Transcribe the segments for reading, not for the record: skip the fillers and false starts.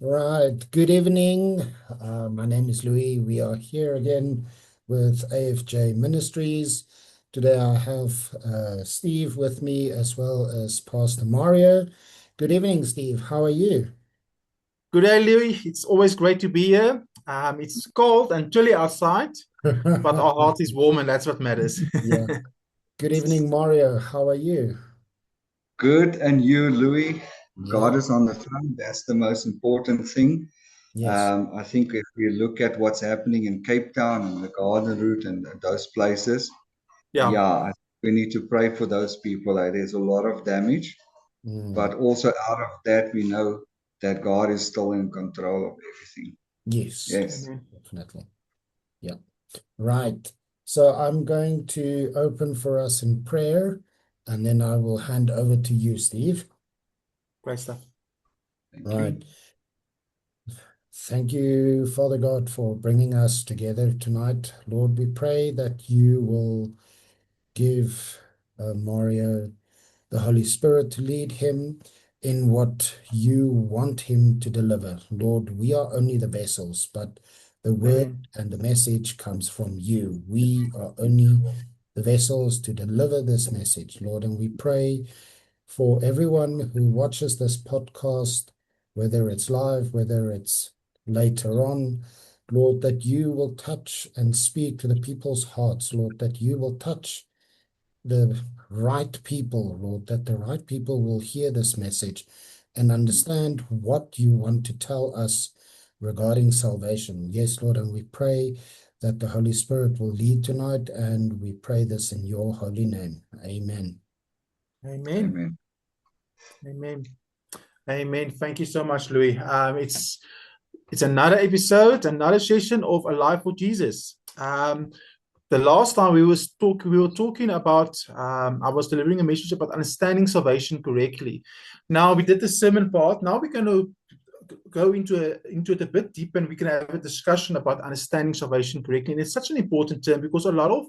Right. Good evening. My name is Louis. We are here again with AFJ Ministries. Today I have Steve with me as well as Pastor Mario. Good evening, Steve. How are you? Good day, Louis. It's always great to be here. It's cold and chilly outside, but our heart is warm, and that's what matters. Yeah. Good evening, Mario. How are you? Good, and you, Louis? Yeah. God is on the throne. That's the most important thing. Yes. I think if we look at what's happening in Cape Town and the Garden Route and those places, Yeah. I think we need to pray for those people. There's a lot of damage, Mm. but also out of that, we know that God is still in control of everything. Yes. Yes. Amen. Definitely. Yeah. Right. So I'm going to open for us in prayer, and then I will hand over to you, Steve. Great stuff. Thank Right. you. Thank you, Father God, for bringing us together tonight. Lord, we pray that you will give Mario the Holy Spirit to lead him in what you want him to deliver. Lord, we are only the vessels, but the word Amen. and the message comes from you. We are only the vessels to deliver this message, Lord, and we pray for everyone who watches this podcast, whether it's live, whether it's later on, Lord, that you will touch and speak to the people's hearts, Lord, that you will touch the right people, Lord, that the right people will hear this message and understand what you want to tell us regarding salvation. Yes, Lord, and we pray that the Holy Spirit will lead tonight, and we pray this in your holy name. Amen. Amen. Amen. Amen. Amen. Thank you so much, Louis. It's another episode, another session of A Life for Jesus. The last time we were talking about I was delivering a message about understanding salvation correctly. Now we did the sermon part. Now we're going to go into it a bit deeper, and we can have a discussion about understanding salvation correctly. And it's such an important term because a lot of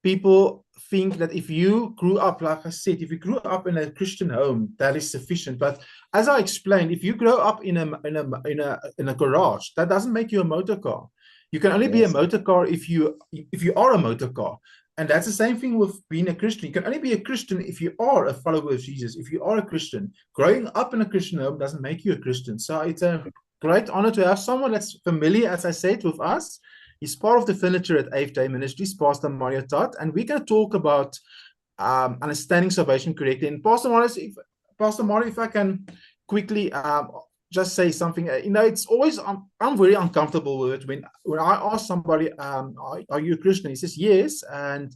people think that if you grew up, like I said, if you grew up in a Christian home, that is sufficient. But as I explained, if you grow up in a garage, that doesn't make you a motor car. You can only be a Yes. motor car if you are a motor car. And that's the same thing with being a Christian. You can only be a Christian if you are a follower of Jesus. If you are a Christian, growing up in a Christian home doesn't make you a Christian. So it's a great honor to have someone that's familiar, as I said, with us. He's part of the furniture at AFJ Ministries, Pastor Mario Todd, and we're going to talk about understanding salvation correctly. And Pastor Mario, if I can quickly just say something, it's always I'm very uncomfortable with it when I ask somebody, are you a Christian? He says yes, and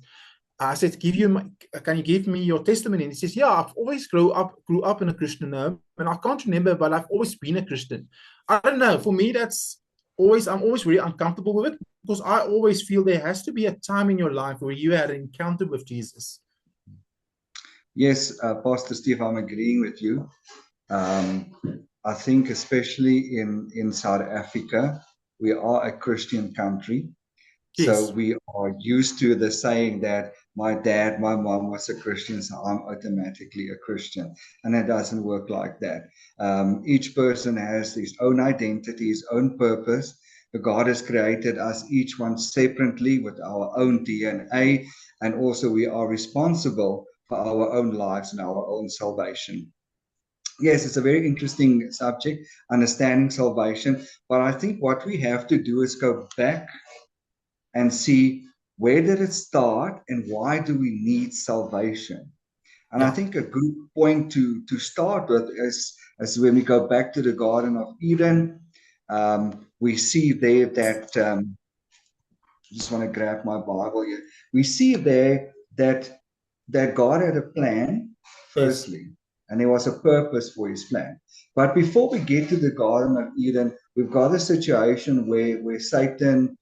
I said, can you give me your testimony? And he says, yeah, I've always grew up in a Christian home, and I can't remember, but I've always been a Christian. I don't know. For me, I'm always very uncomfortable with it because I always feel there has to be a time in your life where you had an encounter with Jesus. Yes, Pastor Steve, I'm agreeing with you. Um, I think especially in South Africa, we are a Christian country. So Yes. we are used to the saying that my dad, my mom was a Christian, so I'm automatically a Christian. And it doesn't work like that. Each person has his own identity, his own purpose. God has created us, each one separately with our own DNA. And also, we are responsible for our own lives and our own salvation. Yes, it's a very interesting subject, understanding salvation. But I think what we have to do is go back and see where did it start and why do we need salvation. And I Yeah. think a good point to start with is when we go back to the Garden of Eden. We see there that I just want to grab my Bible here. We see there that God had a plan, Yes. firstly, and there was a purpose for his plan. But before we get to the Garden of Eden, we've got a situation where Satan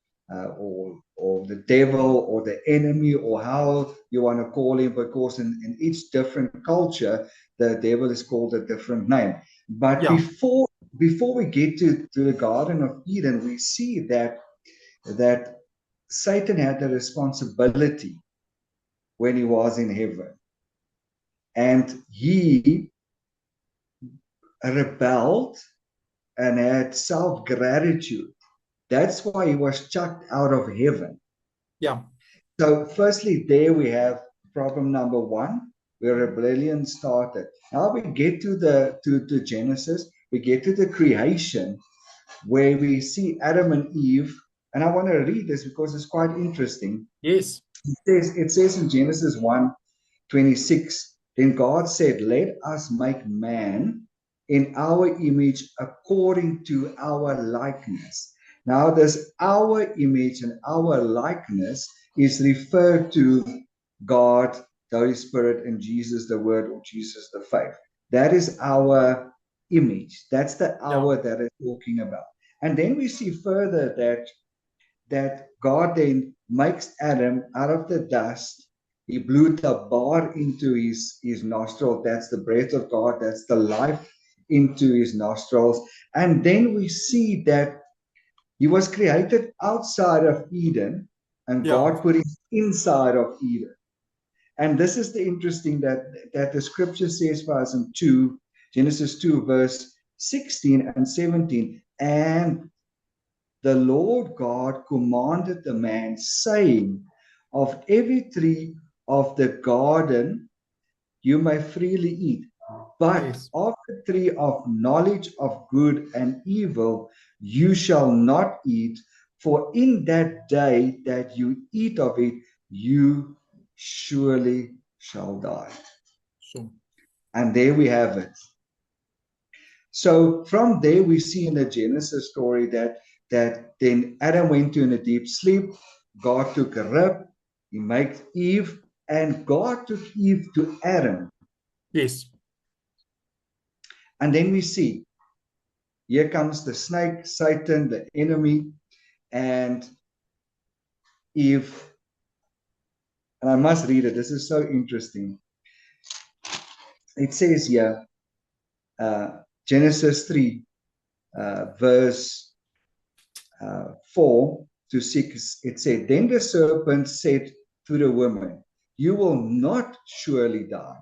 or the devil or the enemy or how you want to call him, because in each different culture, the devil is called a different name. But Yeah. before we get to the Garden of Eden, we see that Satan had the responsibility when he was in heaven. And he rebelled and had self-gratitude. That's why he was chucked out of heaven. Yeah. So firstly, there we have problem number one, where rebellion started. Now we get to Genesis, we get to the creation, where we see Adam and Eve. And I want to read this because it's quite interesting. Yes. It says in Genesis 1:26, then God said, let us make man in our image according to our likeness. Now, this our image and our likeness is referred to God, the Holy Spirit, and Jesus, the Word, or Jesus, the faith. That is our image. That's the our that it's talking about. And then we see further that God then makes Adam out of the dust. He blew the bar into his nostril. That's the breath of God. That's the life into his nostrils. And then we see that he was created outside of Eden, and God put him inside of Eden. And this is the interesting that the scripture says for us in Genesis 2, verse 16 and 17. And the Lord God commanded the man, saying, of every tree of the garden you may freely eat, but of the tree of knowledge of good and evil you shall not eat, for in that day that you eat of it, you surely shall die. Sure. And there we have it. So from there we see in the Genesis story that then Adam went to a deep sleep. God took a rib, he made Eve, and God took Eve to Adam. Yes. And then we see, here comes the snake, Satan, the enemy, and Eve. And I must read it. This is so interesting. It says here, Genesis 3, verse 4 to 6, it said, then the serpent said to the woman, you will not surely die,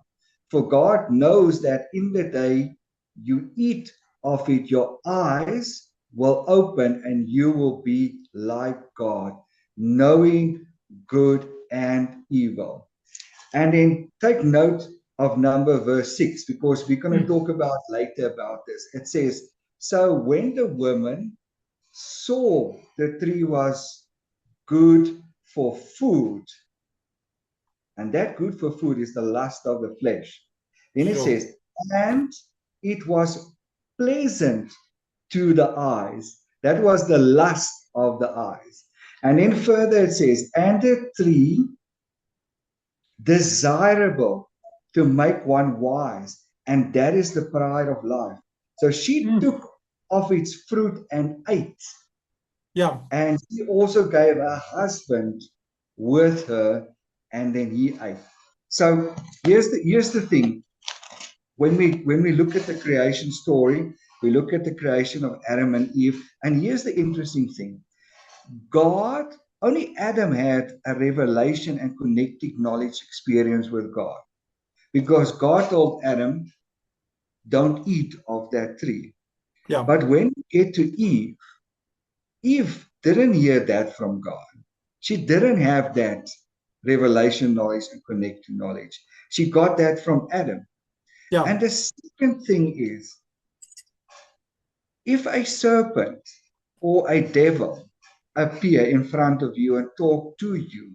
for God knows that in the day you eat of it, your eyes will open and you will be like God, knowing good and evil. And then take note of verse 6, because we're going to talk about later about this. It says, so when the woman saw the tree was good for food, and that good for food is the lust of the flesh. Then it says, and it was pleasant to the eyes. That was the lust of the eyes. And then further it says, and the tree desirable to make one wise, and that is the pride of life. So she took of its fruit and ate. Yeah. And she also gave her husband with her, and then he ate. So here's the thing. When we look at the creation story, we look at the creation of Adam and Eve, and here's the interesting thing. Only Adam had a revelation and connected knowledge experience with God. Because God told Adam, don't eat of that tree. Yeah. But when we get to Eve, Eve didn't hear that from God. She didn't have that revelation knowledge and connected knowledge. She got that from Adam. Yeah. And the second thing is, if a serpent or a devil appear in front of you and talk to you,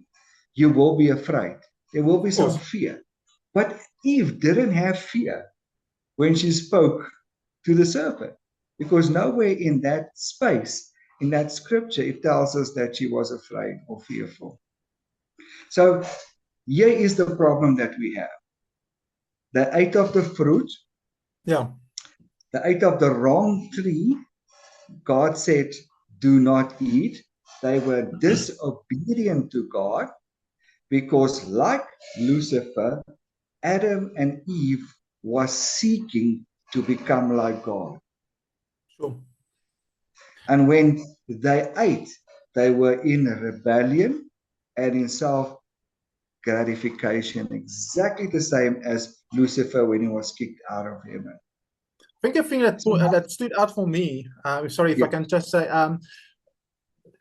you will be afraid. There will be some fear. But Eve didn't have fear when she spoke to the serpent, because nowhere in that space, in that scripture, it tells us that she was afraid or fearful. So here is the problem that we have. They ate of the fruit. Yeah. They ate of the wrong tree. God said, do not eat. They were disobedient to God, because like Lucifer, Adam and Eve was seeking to become like God. Sure. And when they ate, they were in rebellion and in self-gratification, exactly the same as Lucifer when he was kicked out of heaven. think a thing that that stood out for me, sorry if I can just say,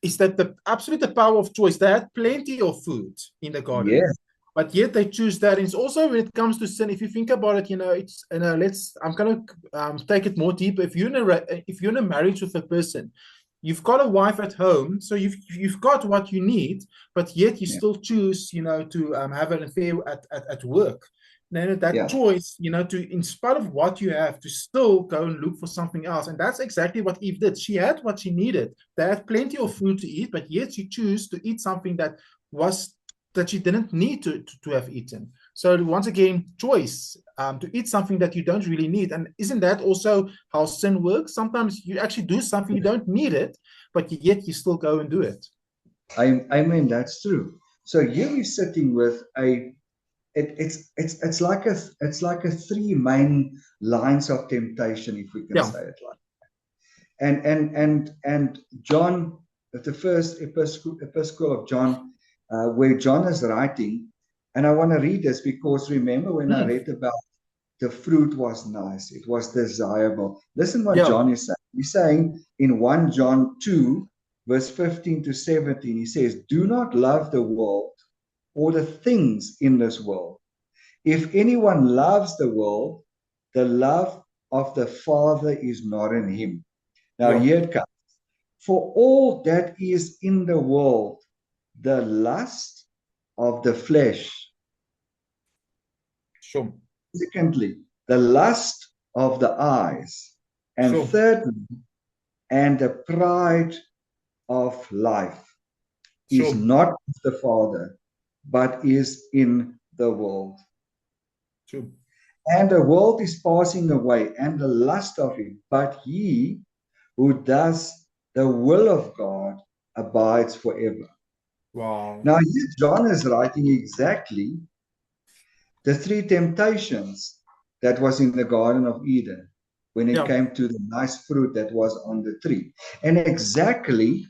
is that the absolute power of choice. They had plenty of food in the garden. Yes. But yet they choose that. And it's also when it comes to sin, if you think about it, it's I'm gonna take it more deep. If you're in a marriage with a person, you've got a wife at home, so you've got what you need, but yet you still choose, to have an affair at work. Then that choice, to, in spite of what you have, to still go and look for something else. And that's exactly what Eve did. She had what she needed. They had plenty of food to eat, but yet she chose to eat something that she didn't need to have eaten. So once again, choice, to eat something that you don't really need. And isn't that also how sin works? Sometimes you actually do something, you don't need it, but yet you still go and do it. I mean, that's true. So here we're sitting with it's like a three main lines of temptation, if we can say it like that. And John, the first epistle of John, where John is writing, and I want to read this because remember when I read about the fruit was nice, it was desirable. Listen what John is saying. He's saying in 1 John 2, verse 15 to 17, he says, "Do not love the world or the things in this world. If anyone loves the world, the love of the Father is not in him." Now here it comes. "For all that is in the world, the lust of the flesh." Sure. Secondly, the lust of the eyes. And thirdly, and the pride of life is not of the Father, but is in the world. True. And the world is passing away, and the lust of it, but he who does the will of God abides forever. Wow. Now here John is writing exactly the three temptations that was in the Garden of Eden when it came to the nice fruit that was on the tree. And exactly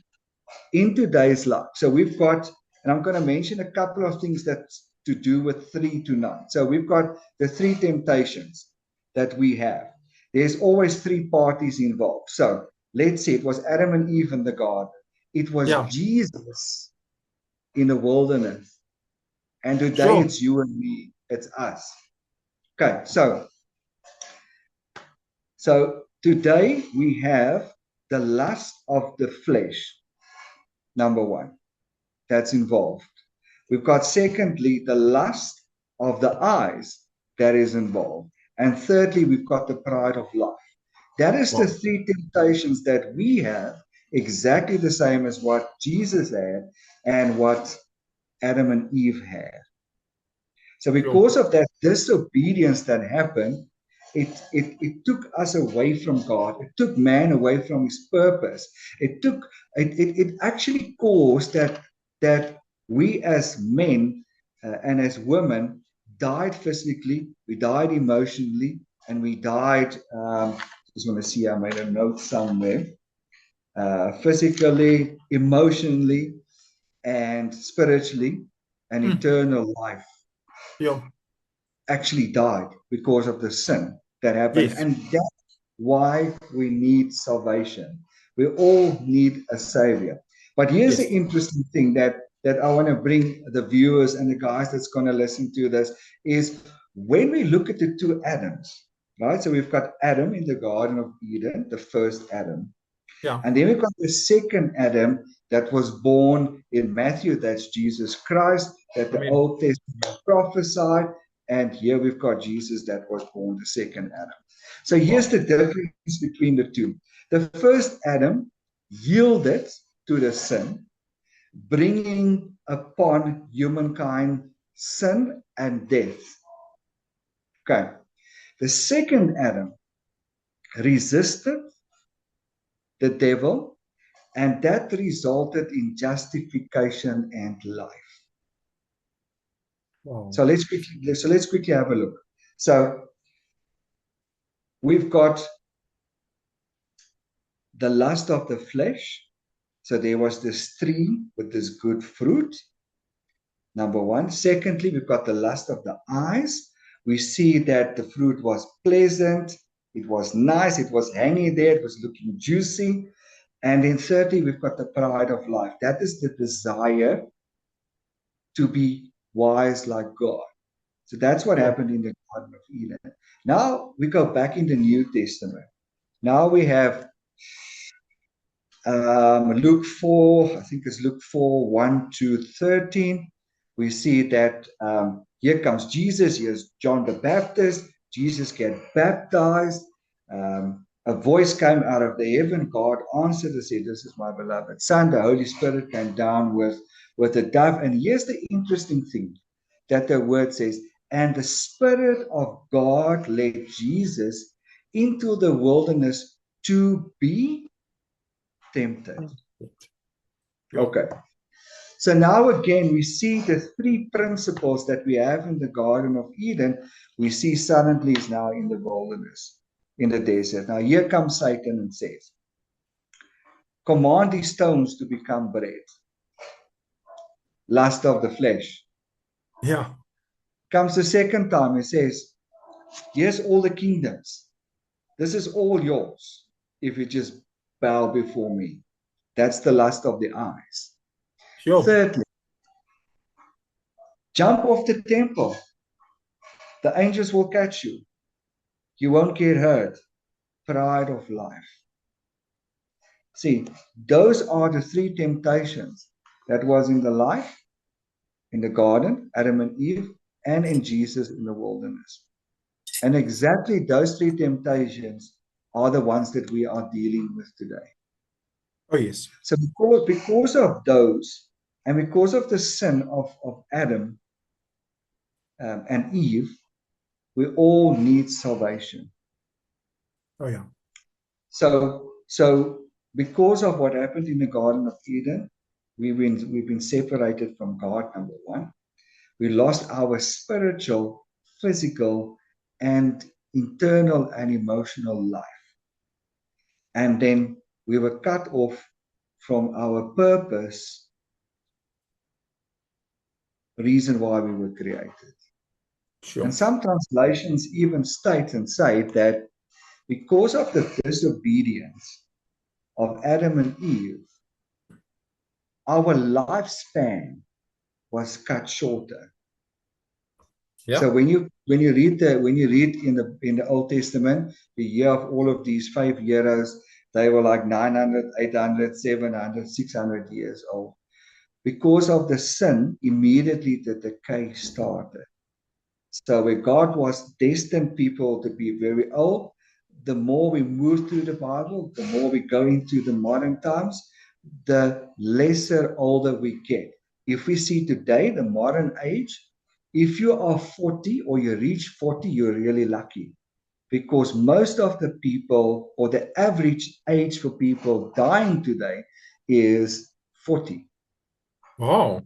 in today's life. So we've got, and I'm going to mention a couple of things that's to do with 3 tonight. So we've got the 3 temptations that we have. There's always 3 parties involved. So let's say it was Adam and Eve in the garden. It was Jesus in the wilderness. And today it's you and me. It's us. Okay, so today we have the lust of the flesh, number 1, that's involved. We've got, secondly, the lust of the eyes that is involved. And thirdly, we've got the pride of life. That is the 3 temptations that we have, exactly the same as what Jesus had and what Adam and Eve had. So because of that disobedience that happened, it took us away from God. It took man away from his purpose. It actually caused that we as men and as women died physically, we died emotionally, and we died, just want to see, I made a note somewhere, physically, emotionally, and spiritually, and eternal life actually died because of the sin that happened. And that's why we need salvation. We all need a savior. But here's the interesting thing that I want to bring the viewers and the guys that's going to listen to this is when we look at the 2 Adams, right? So we've got Adam in the Garden of Eden, the first Adam. And then we've got the second Adam that was born in Matthew, that's Jesus Christ, that the Old Testament prophesied. And here we've got Jesus that was born, the second Adam. So here's the difference between the 2. The first Adam yielded to the sin, bringing upon humankind sin and death. Okay. The second Adam resisted the devil, and that resulted in justification and life. Wow. So let's quickly have a look. So we've got the lust of the flesh. So there was this tree with this good fruit, number 1. Secondly, we've got the lust of the eyes. We see that the fruit was pleasant It was nice. It was hanging there. It was looking juicy. And then thirdly, we've got the pride of life. That is the desire to be wise like God. So that's what happened in the Garden of Eden. Now we go back in the New Testament. Now we have Luke 4, I think it's Luke 4, 1 to 13. We see that here comes Jesus, here's John the Baptist. Jesus gets baptized. A voice came out of the heaven. God answered and said, "This is my beloved Son." The Holy Spirit came down with a dove. And here's the interesting thing that the word says, and the Spirit of God led Jesus into the wilderness to be tempted. Okay. So now again, we see the three principles that we have in the Garden of Eden. We see suddenly is now in the wilderness, in the desert. Now here comes Satan and says, command these stones to become bread. Lust of the flesh. Yeah. Comes the second time, he says, here's all the kingdoms. This is all yours if you just bow before me. That's the lust of the eyes. Sure. Thirdly, jump off the temple. The angels will catch you. You won't get hurt. Pride of life. See, those are the three temptations that was in the life, in the garden, Adam and Eve, and in Jesus in the wilderness. And exactly those three temptations are the ones that we are dealing with today. Oh, yes. So because of those, and because of the sin of Adam and Eve, we all need salvation. Oh, yeah. So because of what happened in the Garden of Eden, we've been separated from God, number one. We lost our spiritual, physical, and internal and emotional life. And then we were cut off from our purpose, reason why we were created. Sure. And some translations even state and say that because of the disobedience of Adam and Eve, our lifespan was cut shorter. Yeah. So when you read in the Old Testament, you hear of all of these 5 heroes. They were like 900, 800, 700, 600 years old. Because of the sin, immediately the decay started. So where God was destined people to be very old, the more we move through the Bible, the more we go into the modern times, the lesser older we get. If we see today, the modern age, if you are 40 or you reach 40, you're really lucky. Because most of the people, or the average age for people dying today is 40. Wow.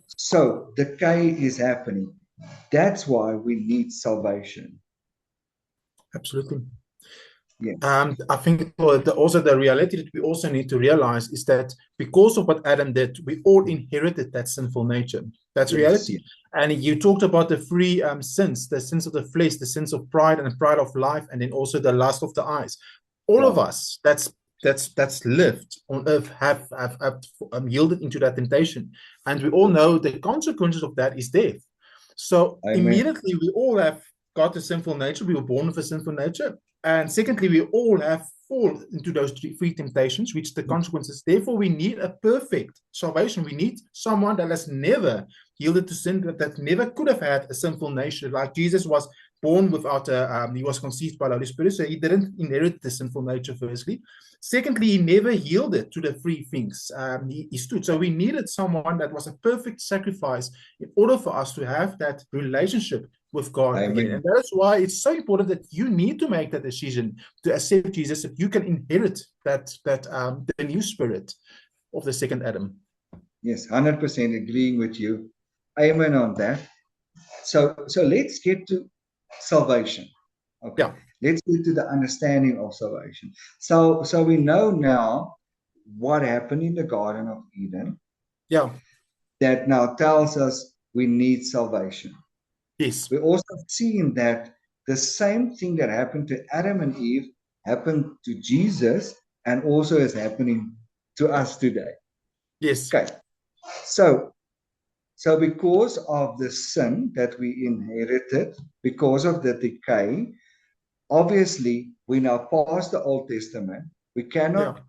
So decay is happening. That's why we need salvation. Absolutely. Yeah. I think also the reality that we also need to realize is that because of what Adam did, we all inherited that sinful nature. That's reality. Yes. And you talked about the three sins, the sins of the flesh, the sins of pride and the pride of life, and then also the lust of the eyes. All of us that's lived on earth have yielded into that temptation. And we all know the consequences of that is death. So Amen. Immediately we all have got a sinful nature. We were born with a sinful nature. And secondly, we all have fallen into those three temptations, which the consequences. Therefore, we need a perfect salvation. We need someone that has never yielded to sin, that never could have had a sinful nature. Like Jesus was born without he was conceived by the Holy Spirit, so he didn't inherit the sinful nature, firstly. Secondly, he never yielded to the three things. He stood. So we needed someone that was a perfect sacrifice in order for us to have that relationship with God again. And that is why it's so important that you need to make that decision to accept Jesus, that you can inherit the new spirit of the second Adam. Yes, 100% agreeing with you. Amen on that. So let's get to salvation. Okay. Yeah. Let's get to the understanding of salvation. So we know now what happened in the Garden of Eden. Yeah. That now tells us we need salvation. Yes. We also seen that the same thing that happened to Adam and Eve happened to Jesus and also is happening to us today. Yes. Okay. So because of the sin that we inherited, because of the decay, obviously we now past the Old Testament. We cannot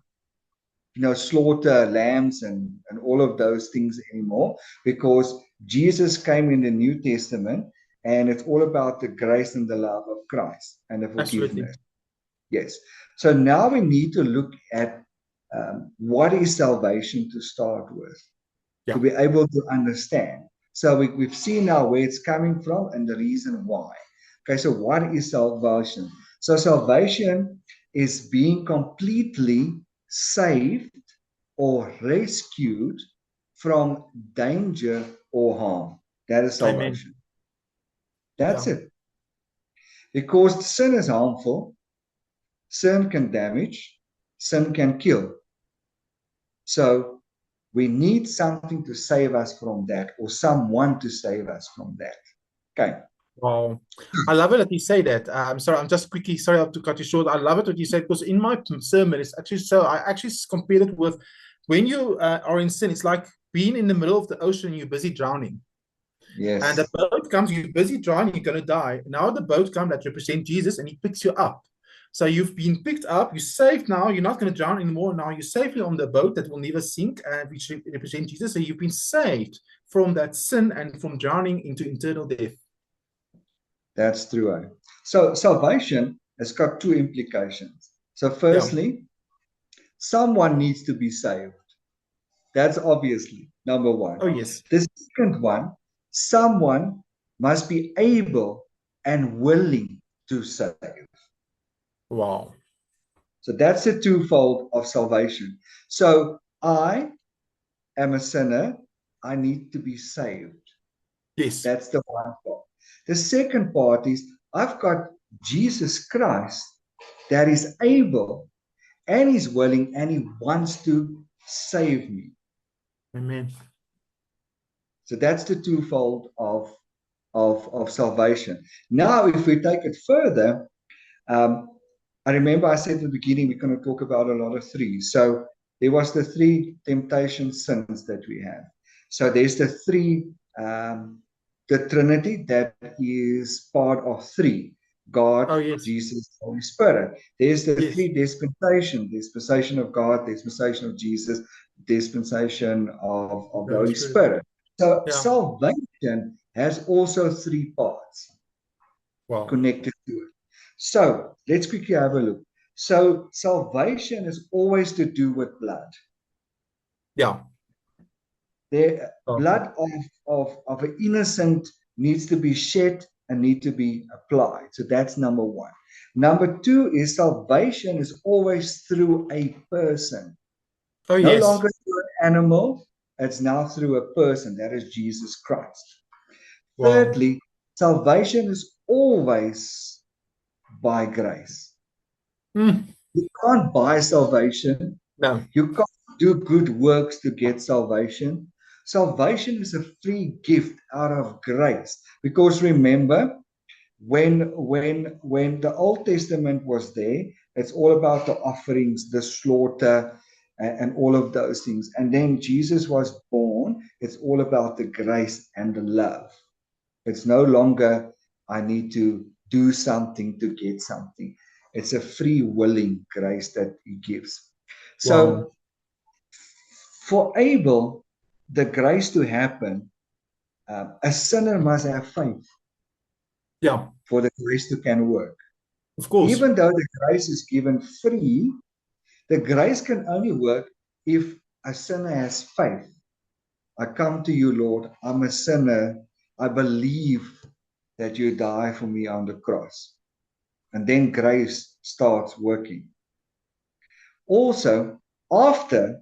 slaughter lambs and all of those things anymore, because Jesus came in the New Testament, and it's all about the grace and the love of Christ and the Absolutely. forgiveness. Yes. So now we need to look at what is salvation to start with, to be able to understand. So we've seen now where it's coming from and the reason why. Okay, so what is salvation? So salvation is being completely saved or rescued from danger or harm. That is salvation. That's it. Because sin is harmful, sin can damage, sin can kill. So we need something to save us from that, or someone to save us from that. Okay. Wow. I love it that you say that. I'm sorry, I'm just quickly, sorry to cut you short. I love it what you said, because in my sermon, it's actually so, I actually compared it with when you are in sin, it's like being in the middle of the ocean and you're busy drowning. Yes. And the boat comes, you're busy drowning, you're going to die. Now the boat comes that represents Jesus, and he picks you up. So you've been picked up, you're safe now, you're not going to drown anymore. Now you're safely on the boat that will never sink, which represents Jesus. So you've been saved from that sin and from drowning into eternal death. That's true. So salvation has got two implications. So firstly, someone needs to be saved. That's obviously number one. Oh, yes. The second one, someone must be able and willing to save. Wow. So that's the twofold of salvation. So I am a sinner. I need to be saved. Yes. That's the one part. The second part is I've got Jesus Christ that is able and is willing and he wants to save me. Amen. So that's the twofold of salvation. Now, if we take it further, I remember I said at the beginning we're going to talk about a lot of three. So there was the three temptation sins that we have. So there's the three, the Trinity that is part of three: God, Jesus, Holy Spirit. There's the three dispensations: dispensation of God, dispensation of Jesus, dispensation of the Holy Spirit. So salvation has also three parts connected to it. So let's quickly have a look. So salvation is always to do with blood. The blood of an innocent needs to be shed and need to be applied. So that's number one. Number two is salvation is always through a person. No longer through an animal. It's now through a person. That is Jesus Christ. Thirdly, salvation is always by grace. You can't buy salvation. No. You can't do good works to get salvation. Salvation is a free gift out of grace. Because remember, when the Old Testament was there, it's all about the offerings, the slaughter, and all of those things. And then Jesus was born. It's all about the grace and the love. It's no longer, I need to do something to get something. It's a free willing grace that he gives. So for able the grace to happen, a sinner must have faith. For the grace to can work. Of course. Even though the grace is given free, the grace can only work if a sinner has faith. I come to you, Lord. I'm a sinner. I believe that you die for me on the cross. And then grace starts working. Also, after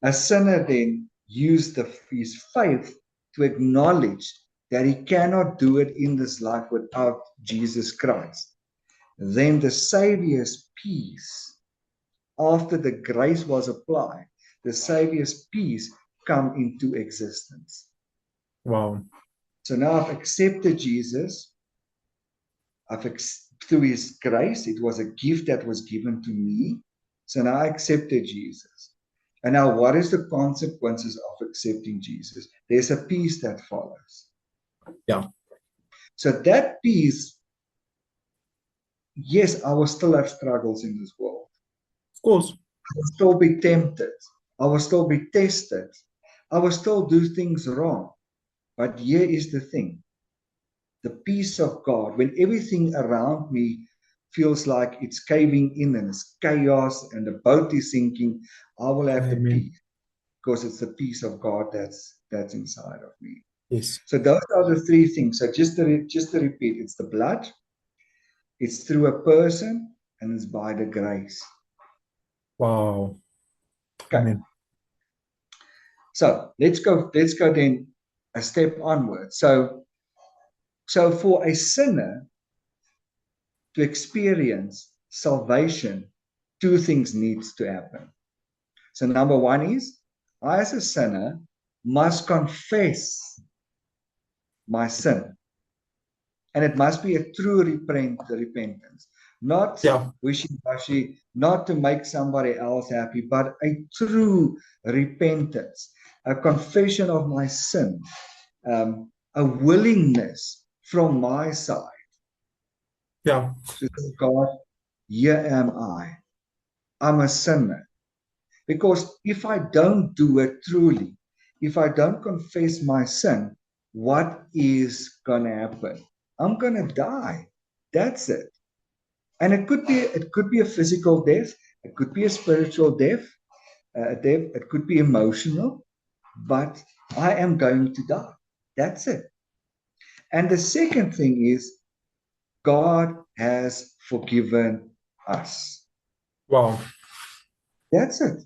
a sinner then used his faith to acknowledge that he cannot do it in this life without Jesus Christ, then the Savior's peace, after the grace was applied, the Savior's peace come into existence. Wow. So now I've accepted Jesus. through his grace, it was a gift that was given to me. So now I accepted Jesus. And now what is the consequences of accepting Jesus? There's a peace that follows. Yeah. So that peace, yes, I will still have struggles in this world. Of course. I will still be tempted. I will still be tested. I will still do things wrong. But here is the thing. The peace of God, when everything around me feels like it's caving in and it's chaos and the boat is sinking, I will have the peace, because it's the peace of God that's inside of me. Yes. So those are the three things. So just to repeat, it's the blood, it's through a person, and it's by the grace. Wow. Okay. Amen. So let's go then a step onward. So for a sinner to experience salvation, two things needs to happen. So number one is, I as a sinner must confess my sin. And it must be a true repentance. Not wishy-washy, not to make somebody else happy, but a true repentance, a confession of my sin, a willingness from my side. Yeah. To say, God, here am I. I'm a sinner. Because if I don't do it truly, if I don't confess my sin, what is going to happen? I'm going to die. That's it. And it could be a physical death. It could be a spiritual death. It could be emotional. But I am going to die. That's it. And the second thing is, God has forgiven us. Wow. That's it.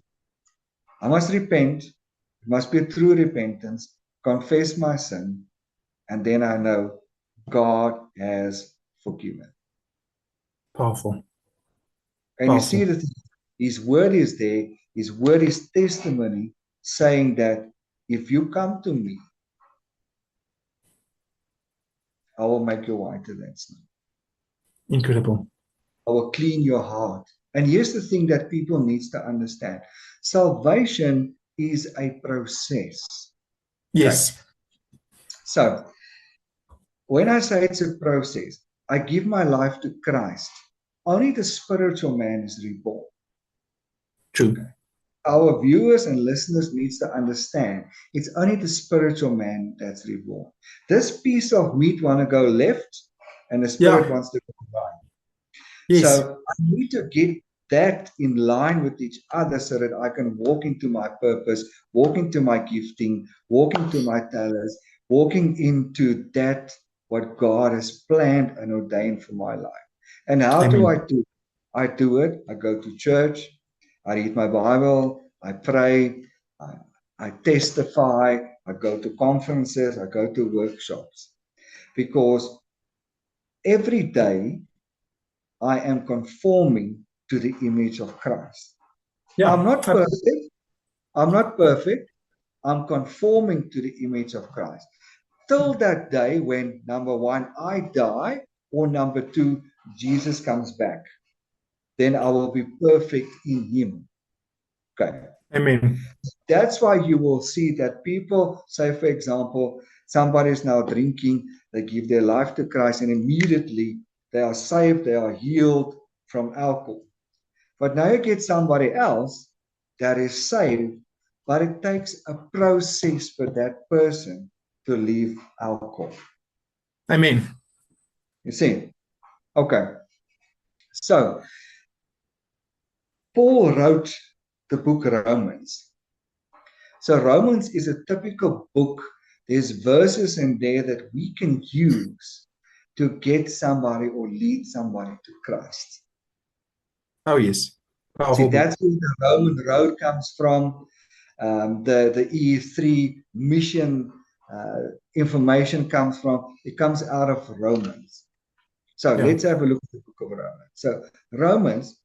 I must repent. It must be a true repentance. Confess my sin. And then I know God has forgiven. Powerful. And you see that his word is there. His word is testimony, saying that if you come to me, I will make you whiter than snow. Incredible. I will clean your heart. And here's the thing that people need to understand. Salvation is a process. Yes. Okay. So, when I say it's a process, I give my life to Christ. Only the spiritual man is reborn. True. Okay. Our viewers and listeners needs to understand it's only the spiritual man that's reborn. This piece of meat want to go left, and the spirit wants to go right. Yes. So I need to get that in line with each other so that I can walk into my purpose, walk into my gifting, walk into my talents, walking into that what God has planned and ordained for my life. And how do I do it? I do it. I go to church. I read my Bible. I pray. I testify. I go to conferences. I go to workshops. Because every day I am conforming to the image of Christ. Yeah. I'm not perfect. I'm not perfect. I'm conforming to the image of Christ. Till that day when, number one, I die, or number two, Jesus comes back. Then I will be perfect in him. Okay. Amen. That's why you will see that people say, for example, somebody is now drinking, they give their life to Christ, and immediately they are saved, they are healed from alcohol. But now you get somebody else that is saved, but it takes a process for that person to leave alcohol. Amen. You see? Okay. So, Paul wrote the book Romans. So Romans is a typical book. There's verses in there that we can use to get somebody or lead somebody to Christ. Oh, yes. Powerful. See, that's where the Roman road comes from. The E3 mission information comes from. It comes out of Romans. So let's have a look at the book of Romans. So Romans,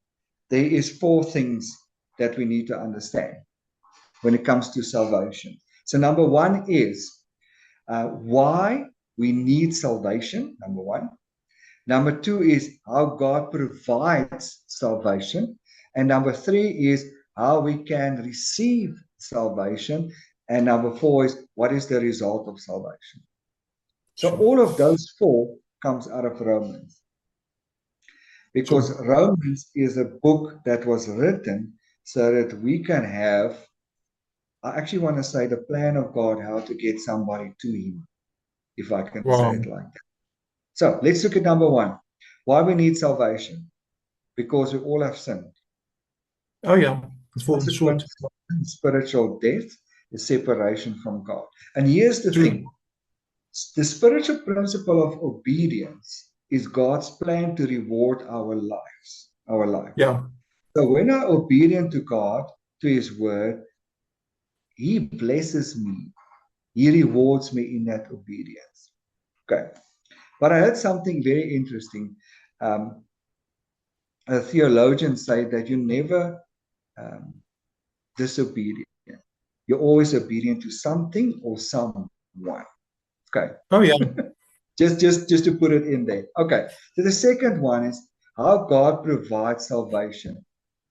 there is 4 things that we need to understand when it comes to salvation. So number 1 is why we need salvation, number 1. Number 2 is how God provides salvation. And number 3 is how we can receive salvation. And number 4 is what is the result of salvation. So Sure. all of those 4 comes out of Romans. Because Romans is a book that was written so that we can have, I actually want to say, the plan of God, how to get somebody to him, if I can say it like that. So let's look at number 1. Why we need salvation? Because we all have sinned. Oh yeah, it's fallen short. Consequence of spiritual death is separation from God. And here's the True. thing. The spiritual principle of obedience is God's plan to reward our lives, our life. Yeah. So when I'm obedient to God, to his word, he blesses me. He rewards me in that obedience. Okay. But I heard something very interesting. A theologian said that you never disobedient. You're always obedient to something or someone. Okay. Oh yeah. Just to put it in there. Okay. So the second one is how God provides salvation.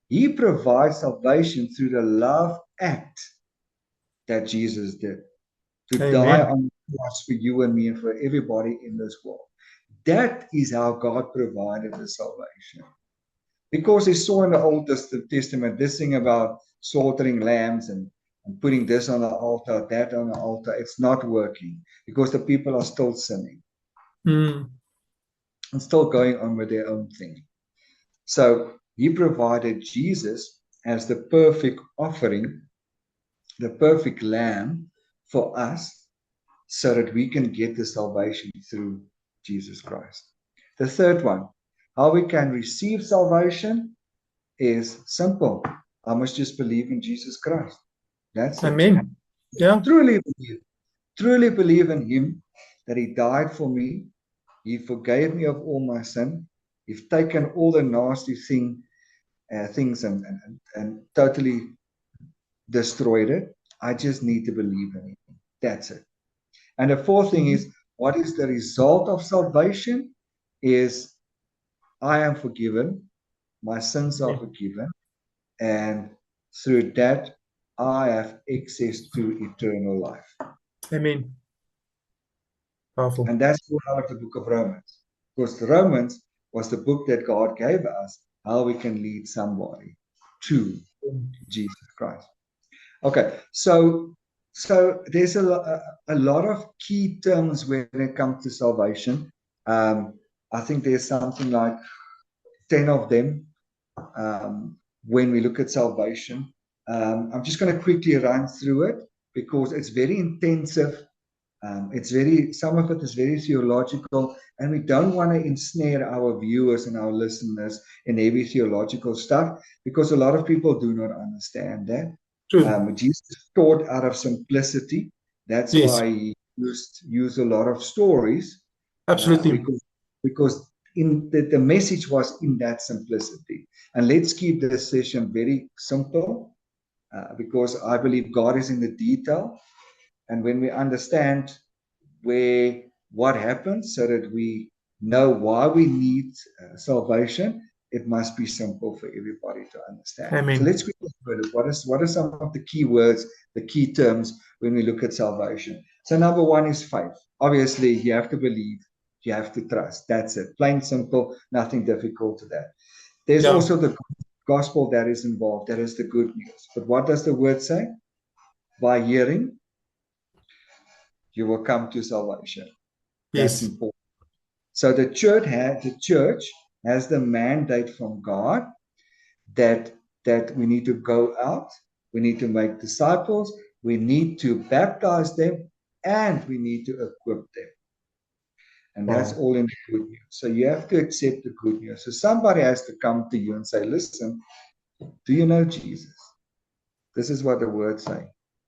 He provides salvation through the love act that Jesus did to Amen. die on the cross for you and me and for everybody in this world. That is how God provided the salvation. Because he saw in the Old Testament this thing about slaughtering lambs and putting this on the altar, that on the altar. It's not working because the people are still sinning and still going on with their own thing. So he provided Jesus as the perfect offering, the perfect lamb for us so that we can get the salvation through Jesus Christ. The third one, how we can receive salvation is simple. I must just believe in Jesus Christ. That's it. Amen. Yeah. Truly believe in him, that he died for me. He forgave me of all my sin. He's taken all the nasty things and totally destroyed it. I just need to believe in him. That's it. And the fourth thing is, what is the result of salvation? Is I am forgiven, my sins are forgiven, and through that, I have access to eternal life. Amen. Powerful. And that's all out of the book of Romans. Because Romans was the book that God gave us, how we can lead somebody to Jesus Christ. Okay, so there's a lot of key terms when it comes to salvation. I think there's something like 10 of them when we look at salvation. I'm just going to quickly run through it because it's very intensive. Some of it is very theological, and we don't want to ensnare our viewers and our listeners in heavy theological stuff because a lot of people do not understand that. Jesus taught out of simplicity. That's why he used a lot of stories. Absolutely. Because in the message was in that simplicity. And let's keep this session very simple because I believe God is in the detail. And when we understand what happens so that we know why we need salvation, it must be simple for everybody to understand. Amen. So let's quickly look at it. What are some of the key words, the key terms when we look at salvation? So number 1 is faith. Obviously, you have to believe, you have to trust. That's it. Plain, simple, nothing difficult to that. There's also the gospel that is involved. That is the good news. But what does the word say? By hearing, you will come to salvation. That's important. So the church has the mandate from God that we need to go out, we need to make disciples, we need to baptize them, and we need to equip them. And that's all in the good news. So you have to accept the good news. So somebody has to come to you and say, listen, do you know Jesus? This is what the word say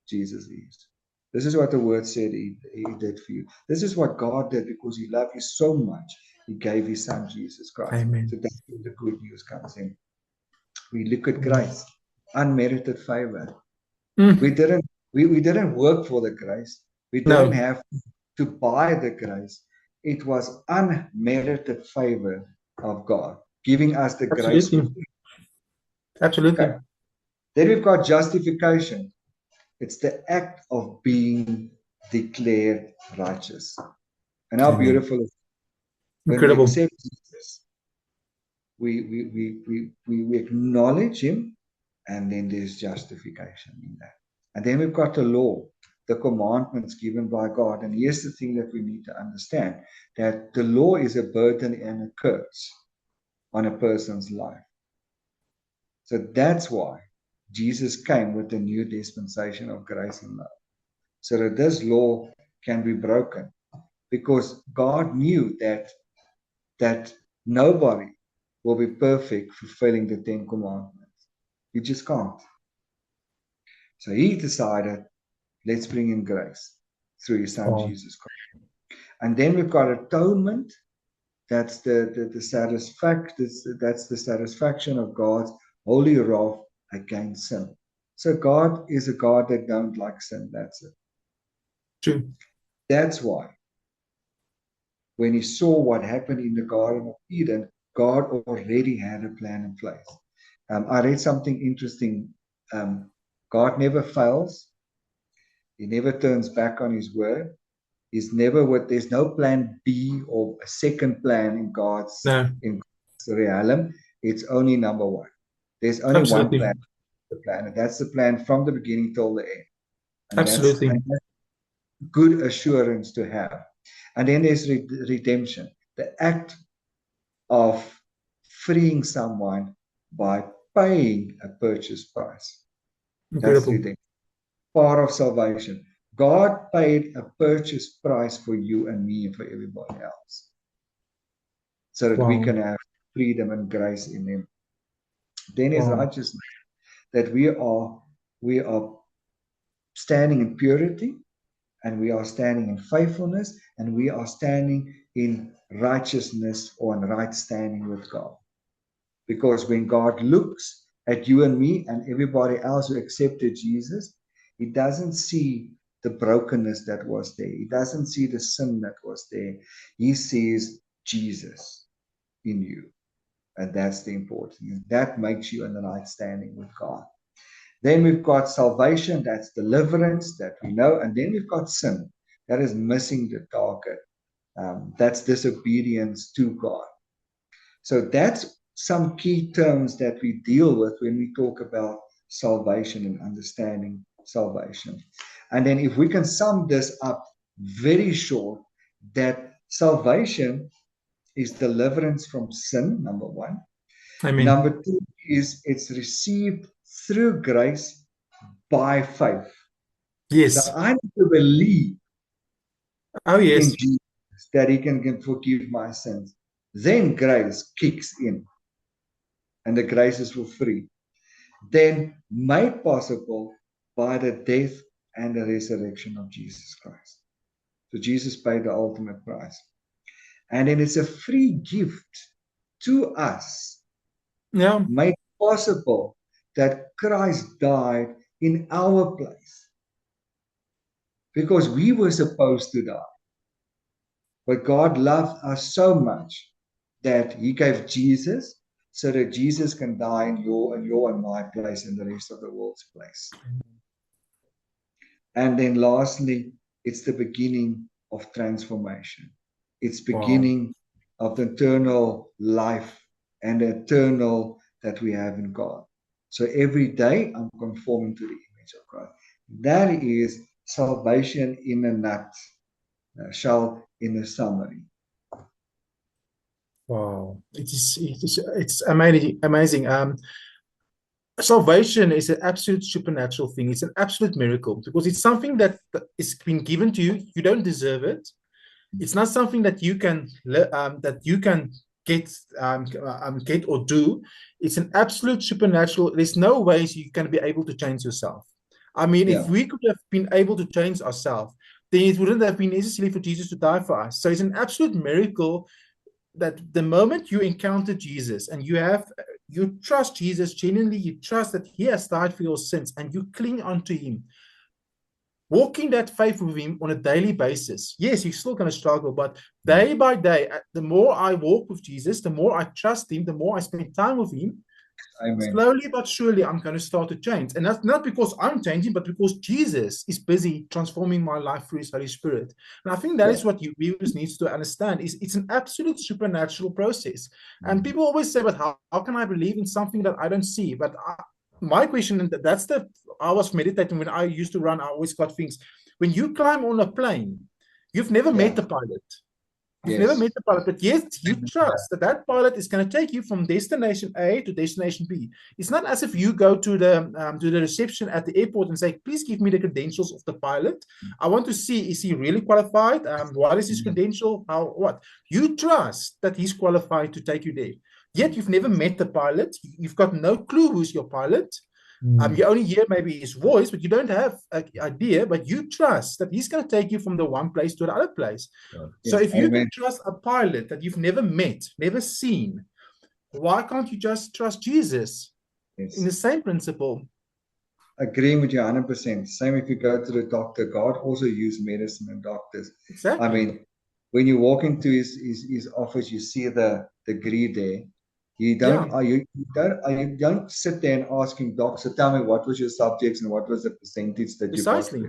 Jesus is. This is what the word said he did for you. This is what God did because he loved you so much. He gave his son, Jesus Christ. Amen. So that's where the good news comes in. We look at grace, unmerited favor. We didn't work for the grace. We didn't have to buy the grace. it was unmerited favor of God, giving us the grace. Absolutely. Absolutely. Okay. Then we've got justification. It's the act of being declared righteous. And how Amen. beautiful is it? When we Incredible. accept Jesus, we acknowledge him, and then there's justification in that. And then we've got the law, the commandments given by God. And here's the thing that we need to understand, that the law is a burden and a curse on a person's life. So that's why Jesus came with the new dispensation of grace and love, so that this law can be broken, because God knew that nobody will be perfect fulfilling the 10 commandments. You just can't. So he decided, let's bring in grace through his son, Jesus Christ. And then we've got atonement. That's the satisfaction of God's holy wrath against sin. So God is a God that don't like sin. That's it. True. That's why when he saw what happened in the Garden of Eden, God already had a plan in place. I read something interesting. God never fails. He never turns back on his word. There's no plan B or a second plan in God's realm. It's only number one. There's only Absolutely. one plan, and that's the plan from the beginning till the end. And Absolutely. that's good assurance to have. And then there's redemption, the act of freeing someone by paying a purchase price. Incredible. That's redemption. Part of salvation. God paid a purchase price for you and me and for everybody else, so that we can have freedom and grace in him. Then is righteousness, that we are standing in purity, and we are standing in faithfulness, and we are standing in righteousness or in right standing with God. Because when God looks at you and me and everybody else who accepted Jesus, he doesn't see the brokenness that was there. He doesn't see the sin that was there. He sees Jesus in you. And that's the important thing. That makes you in the right standing with God. Then we've got salvation, that's deliverance, that we know. And then we've got sin, that is missing the target. That's disobedience to God. So that's some key terms that we deal with when we talk about salvation and understanding salvation. And then if we can sum this up very short, that salvation is deliverance from sin, number one. Amen. Number two is it's received through grace by faith. Yes. So I need to believe in Jesus, that he can forgive my sins. Then grace kicks in, and the grace is for free. Then made possible by the death and the resurrection of Jesus Christ. So Jesus paid the ultimate price. And then it's a free gift to us. Yeah. Made possible that Christ died in our place. Because we were supposed to die. But God loved us so much that he gave Jesus, so that Jesus can die in your and my place and the rest of the world's place. And then lastly, it's the beginning of transformation. It's beginning of the eternal life and the eternal that we have in God. So every day I'm conforming to the image of God. That is salvation in a nutshell, in a summary. Wow, it's amazing. Salvation is an absolute supernatural thing. It's an absolute miracle, because it's something that is been given to you. You don't deserve it. It's not something that you can get or do. It's an absolute supernatural. There's no ways you can be able to change yourself. I mean, if we could have been able to change ourselves, then it wouldn't have been necessary for Jesus to die for us. So it's an absolute miracle that the moment you encounter Jesus and you trust Jesus genuinely, you trust that he has died for your sins, and you cling onto him, walking that faith with him on a daily basis. Yes, you're still going to struggle, but day by day, the more I walk with Jesus, the more I trust him, the more I spend time with him, Amen. slowly but surely I'm going to start to change. And that's not because I'm changing, but because Jesus is busy transforming my life through his Holy Spirit. And I think that is what you viewers needs to understand, is it's an absolute supernatural process. And people always say, but how can I believe in something that I don't see? But my question, and I was meditating when I used to run, I always got things. When you climb on a plane, you've never met the pilot. You've never met the pilot, but yet you trust that that pilot is going to take you from destination A to destination B. It's not as if you go to the reception at the airport and say, please give me the credentials of the pilot. I want to see, is he really qualified? What is his credential? What? You trust that he's qualified to take you there. Yet you've never met the pilot. You've got no clue who's your pilot. You only hear maybe his voice, but you don't have an idea, but you trust that he's going to take you from the one place to the other place. So if you can trust a pilot that you've never met, never seen, why can't you just trust Jesus in the same principle? Agreeing with you 100%. Same if you go to the doctor. God also used medicine and doctors. Exactly. I mean, when you walk into his office, you see the degree there. You don't sit there and ask him, doc, so tell me what was your subjects and what was the percentage that you got. Precisely.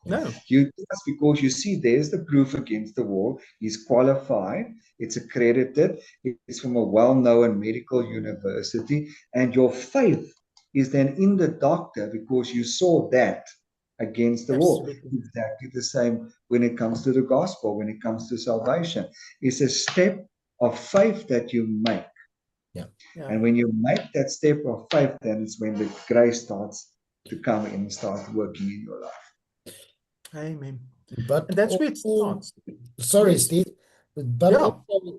No. You just because you see there's the proof against the wall. He's qualified. It's accredited. It's from a well-known medical university. And your faith is then in the doctor because you saw that against the wall. Exactly the same when it comes to the gospel, when it comes to salvation. It's a step of faith that you make. And when you make that step of faith, then it's when the grace starts to come in and start working in your life. Amen. But and that's where it starts. Sorry, Steve. But also,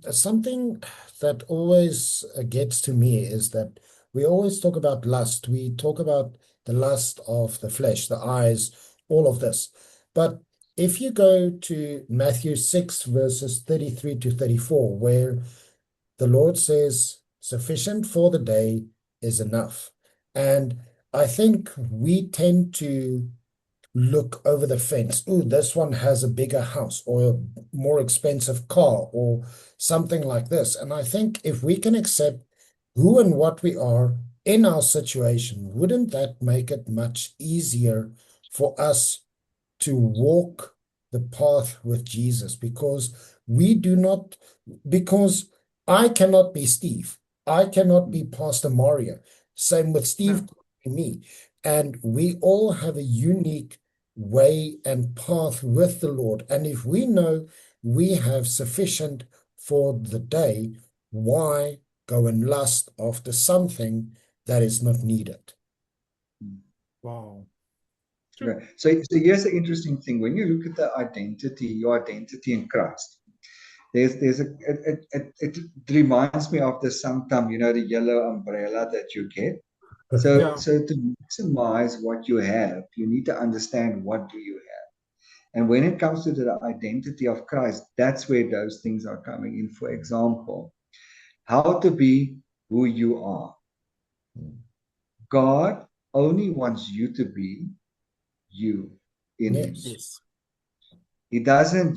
something that always gets to me is that we always talk about lust. We talk about the lust of the flesh, the eyes, all of this. But if you go to Matthew 6, verses 33 to 34, where the Lord says, sufficient for the day is enough. And I think we tend to look over the fence. Oh, this one has a bigger house or a more expensive car or something like this. And I think if we can accept who and what we are in our situation, wouldn't that make it much easier for us to walk the path with Jesus? Because I cannot be Steve. I cannot be Pastor Mario. Same with Steve and me. And we all have a unique way and path with the Lord. And if we know we have sufficient for the day, why go and lust after something that is not needed? Wow. Right. So here's the interesting thing. When you look at the identity, your identity in Christ, it reminds me of the sanctum, the yellow umbrella that you get. So to maximize what you have, you need to understand what do you have. And when it comes to the identity of Christ, that's where those things are coming in. For example, how to be who you are. God only wants you to be you in Him. He doesn't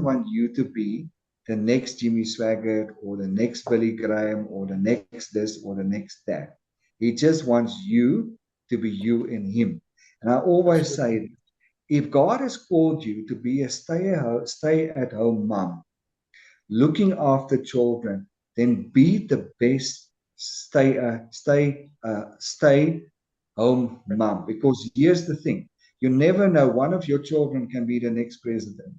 want you to be the next Jimmy Swaggart or the next Billy Graham or the next this or the next that. He just wants you to be you in Him. And I always say, if God has called you to be a stay-at-home mom, looking after children, then be the best stay-home mom. Because here's the thing. You never know. One of your children can be the next president,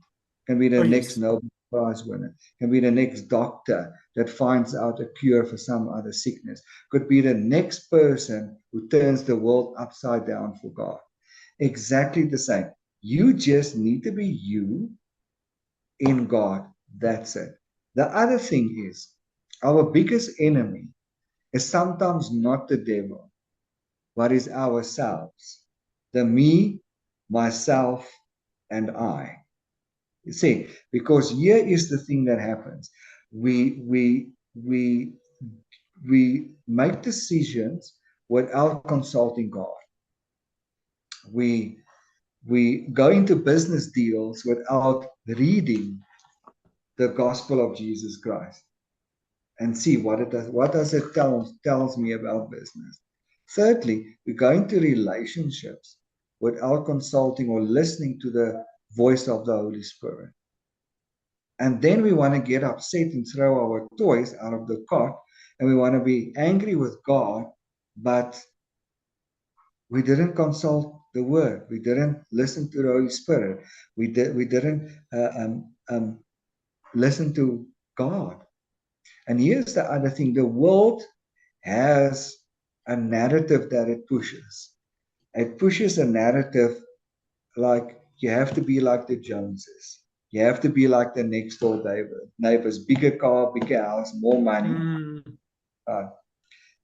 can be the next Nobel Prize winner, can be the next doctor that finds out a cure for some other sickness, could be the next person who turns the world upside down for God. Exactly the same. You just need to be you in God. That's it. The other thing is, our biggest enemy is sometimes not the devil, but is ourselves. The me, myself, and I. You see, because here is the thing that happens. We make decisions without consulting God. We we go into business deals without reading the gospel of Jesus Christ and see what does it tells me about business. Thirdly, we go into relationships without consulting or listening to the voice of the Holy Spirit. And then we want to get upset and throw our toys out of the cart, and we want to be angry with God, but we didn't consult the Word. We didn't listen to the Holy Spirit. We didn't listen to God. And here's the other thing: the world has a narrative that it pushes. It pushes a narrative like you have to be like the Joneses. You have to be like the next door neighbors, bigger car, bigger house, more money.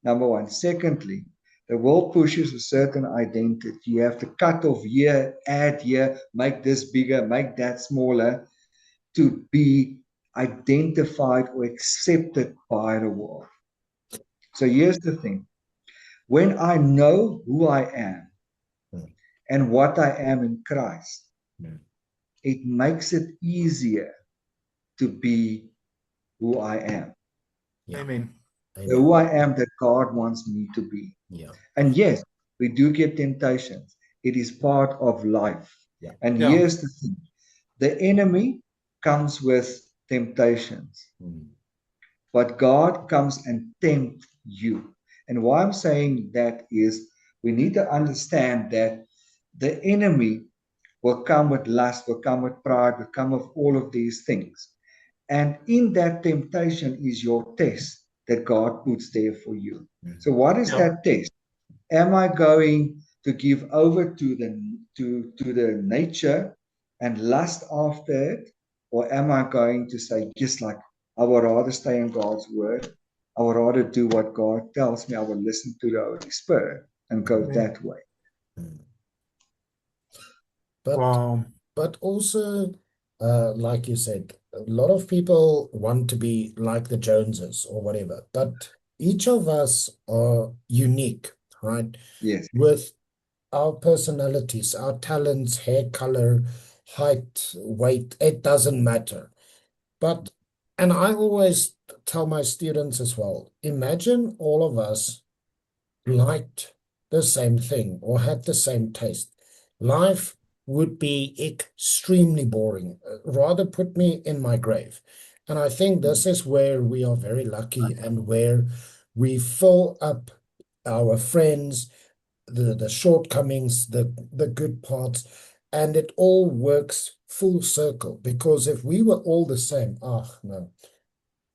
Number one. Secondly, the world pushes a certain identity. You have to cut off here, add here, make this bigger, make that smaller to be identified or accepted by the world. So here's the thing. When I know who I am and what I am in Christ, it makes it easier to be who I am. Yeah. Amen. Who I am that God wants me to be. Yeah. And yes, we do get temptations. It is part of life. Yeah. And here's the thing. The enemy comes with temptations. But God comes and tempts you. And why I'm saying that is we need to understand that the enemy will come with lust, will come with pride, will come with all of these things. And in that temptation is your test that God puts there for you. So what is that test? Am I going to give over to the nature and lust after it? Or am I going to say, just like I would rather stay in God's word, I would rather do what God tells me, I will listen to the Holy Spirit and go that way. But also, like you said, a lot of people want to be like the Joneses or whatever, but each of us are unique, right? Yes. With our personalities, our talents, hair color, height, weight, it doesn't matter. And I always tell my students as well, imagine all of us liked the same thing or had the same taste. Life would be extremely boring. Rather put me in my grave. And I think this is where we are very lucky and where we fill up our friends, the shortcomings, the good parts, and it all works full circle. Because if we were all the same, no,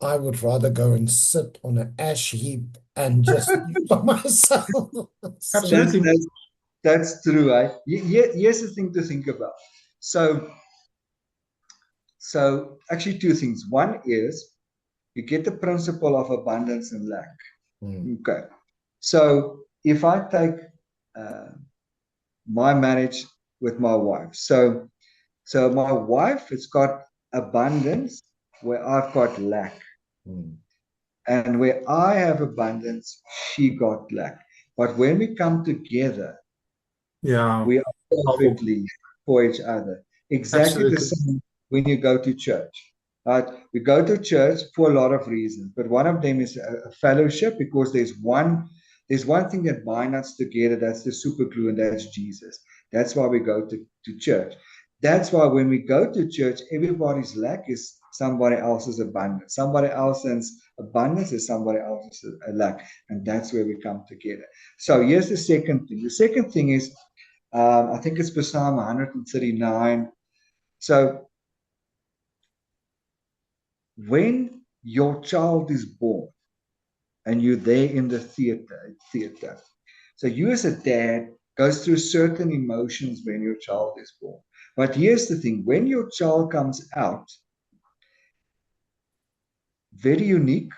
I would rather go and sit on an ash heap and just be by myself. Absolutely. That's true. Here's the thing to think about. So actually two things. One is you get the principle of abundance and lack. Okay. So if I take my marriage with my wife, so my wife has got abundance where I've got lack. And where I have abundance, she got lack. But when we come together, we are perfectly for each other. Exactly the same when you go to church. Right? We go to church for a lot of reasons, but one of them is a fellowship, because there's one thing that binds us together. That's the super glue, and that's Jesus. That's why we go to church. That's why when we go to church, everybody's lack is somebody else's abundance. Somebody else's abundance is somebody else's lack. And that's where we come together. So here's the second thing. The second thing is, I think it's Psalm 139. So when your child is born and you're there in the theater, so you as a dad goes through certain emotions when your child is born. But here's the thing, when your child comes out, very unique,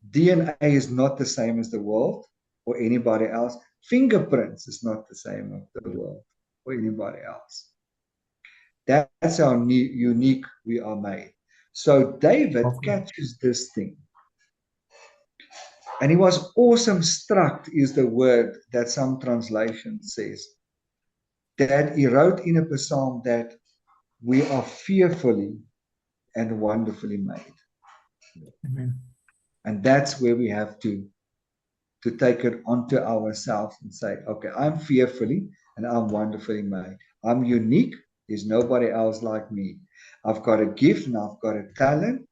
DNA is not the same as the world or anybody else. Fingerprints is not the same as the world or anybody else. That's how unique we are made. So David catches this thing. And he was awesome struck, is the word that some translation says. that he wrote in a psalm that we are fearfully and wonderfully made. Amen. And that's where we have to take it onto ourselves and say, okay, I'm fearfully and I'm wonderfully made. I'm unique. There's nobody else like me. I've got a gift and I've got a talent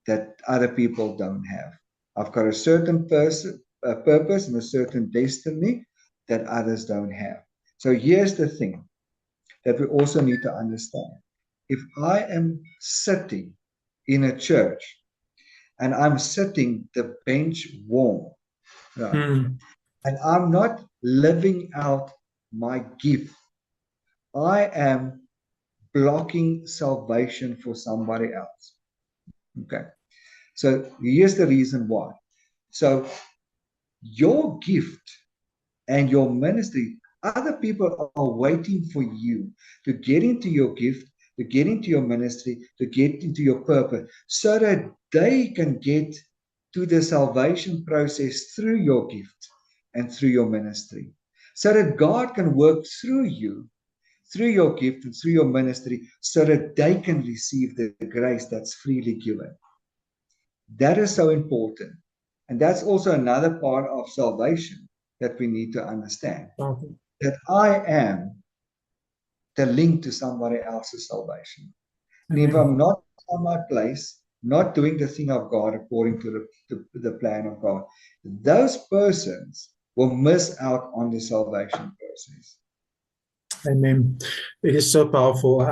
that other people don't have. I've got a certain purpose and a certain destiny that others don't have. So here's the thing that we also need to understand. If I am sitting in a church and I'm sitting the bench warm, right, and I'm not living out my gift, I am blocking salvation for somebody else. Okay. So here's the reason why. So your gift and your ministry, other people are waiting for you to get into your gift, to get into your ministry, to get into your purpose, so that they can get to the salvation process through your gift and through your ministry, so that God can work through you, through your gift and through your ministry, so that they can receive the grace that's freely given. That is so important. And that's also another part of salvation that we need to understand. Okay. That I am the link to somebody else's salvation. And if I'm not on my place, not doing the thing of God according to the plan of God, those persons will miss out on the salvation process. Amen. It is so powerful.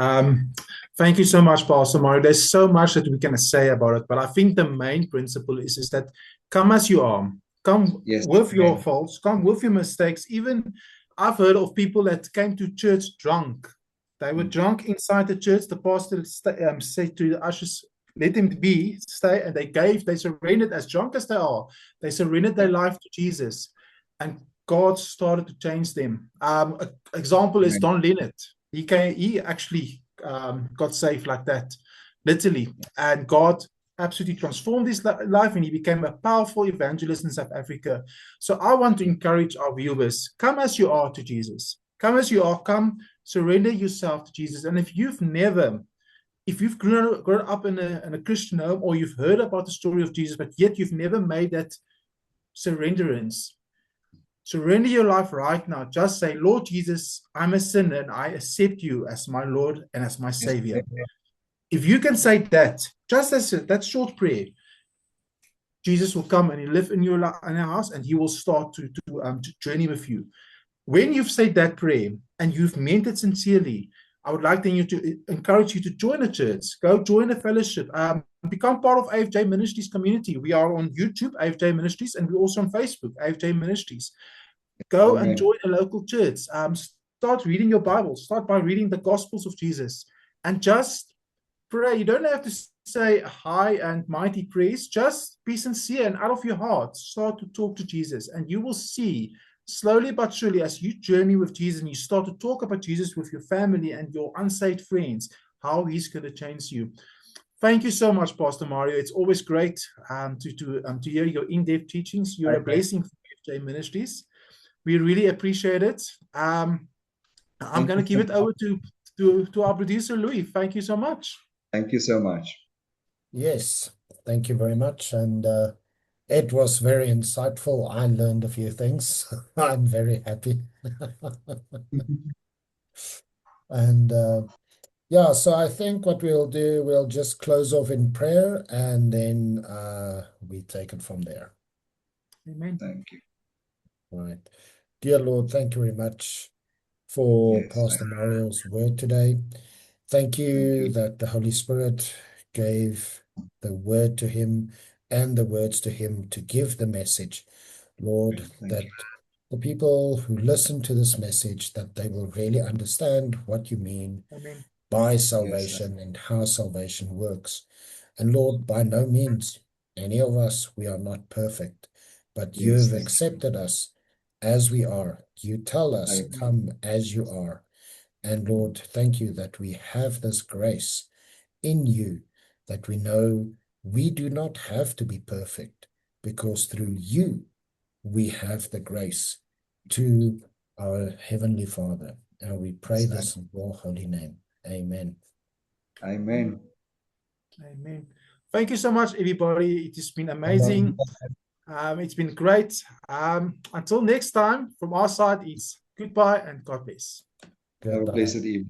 Thank you so much, Pastor Mario. There's so much that we can say about it, but I think the main principle is that come as you are. Come with your faults, come with your mistakes. Even I've heard of people that came to church drunk. They were drunk inside the church. The pastor said to the ushers, let them stay, and they surrendered as drunk as they are. They surrendered their life to Jesus. And God started to change them. Example is Don Leonard. He actually got saved like that, literally. And God absolutely transformed his life, and he became a powerful evangelist in South Africa. So I want to encourage our viewers, come as you are to Jesus. Come as you are. Come, surrender yourself to Jesus. And if you've grown up in a Christian home, or you've heard about the story of Jesus, but yet you've never made that surrenderance, surrender your life right now. Just say, Lord Jesus, I'm a sinner and I accept you as my Lord and as my Savior. If you can say that, just as that short prayer, Jesus will come and he live in your house, and he will start to journey with you. When you've said that prayer and you've meant it sincerely, I would like to encourage you to join a church. Go join a fellowship. Become part of AFJ Ministries community. We are on YouTube, AFJ Ministries, and we're also on Facebook, AFJ Ministries. Go and join a local church. Start reading your Bible. Start by reading the Gospels of Jesus. And just pray. You don't have to say high and mighty prayers. Just be sincere and out of your heart. Start to talk to Jesus. And you will see, slowly but surely, as you journey with Jesus and you start to talk about Jesus with your family and your unsaved friends, how he's going to change you. Thank you so much, Pastor Mario. It's always great to hear your in-depth teachings. You're a blessing for AFJ Ministries. We really appreciate it. I'm going to give it over to our producer, Louis. Thank you so much. Thank you so much. Yes, thank you very much. And it was very insightful. I learned a few things. I'm very happy. And yeah, so I think what we'll do, we'll just close off in prayer, and then we take it from there. Amen. Thank you. All right. Dear Lord, thank you very much for Pastor Mario's word today. Thank you that the Holy Spirit gave the word to him and the words to him to give the message. Lord, that the people who listen to this message, that they will really understand what you mean by salvation and how salvation works. And Lord, by no means, any of us, we are not perfect, but you've accepted us as we are. You tell us, come as you are. And Lord, thank you that we have this grace in you, that we know we do not have to be perfect, because through you we have the grace to our Heavenly Father. And we pray this in your holy name. Amen. Amen. Amen. Thank you so much, everybody. It has been amazing. It's been great. Until next time, from our side, it's goodbye and God bless. Have a Goodbye. blessed evening.